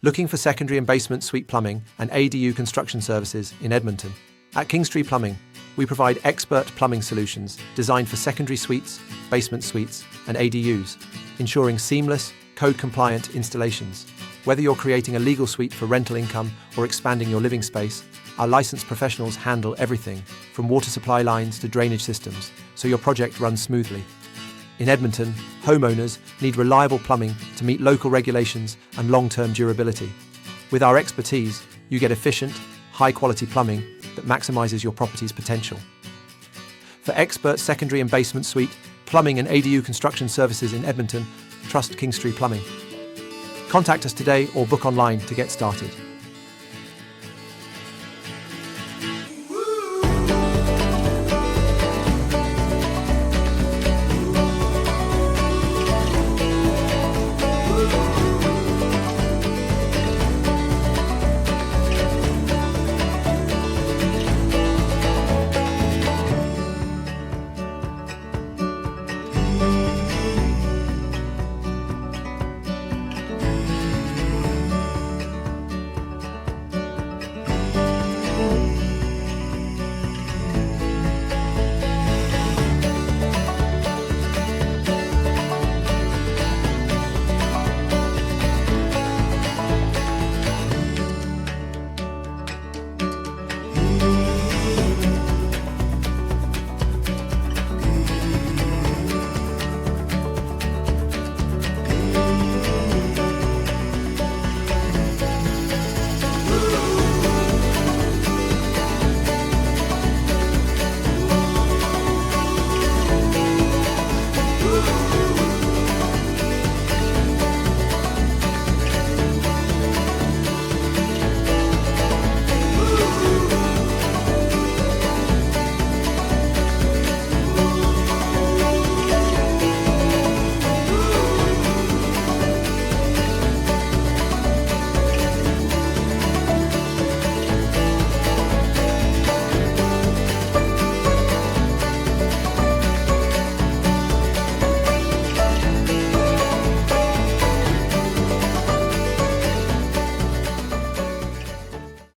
Looking for secondary and basement suite plumbing and ADU construction services in Edmonton? At Kingstree Plumbing, we provide expert plumbing solutions designed for secondary suites, basement suites, and ADUs, ensuring seamless, code-compliant installations. Whether you're creating a legal suite for rental income or expanding your living space, our licensed professionals handle everything from water supply lines to drainage systems, so your project runs smoothly. In Edmonton, homeowners need reliable plumbing to meet local regulations and long-term durability. With our expertise, you get efficient, high-quality plumbing that maximizes your property's potential. For expert secondary and basement suite, plumbing and ADU construction services in Edmonton, trust Kingstree Plumbing. Contact us today or book online to get started.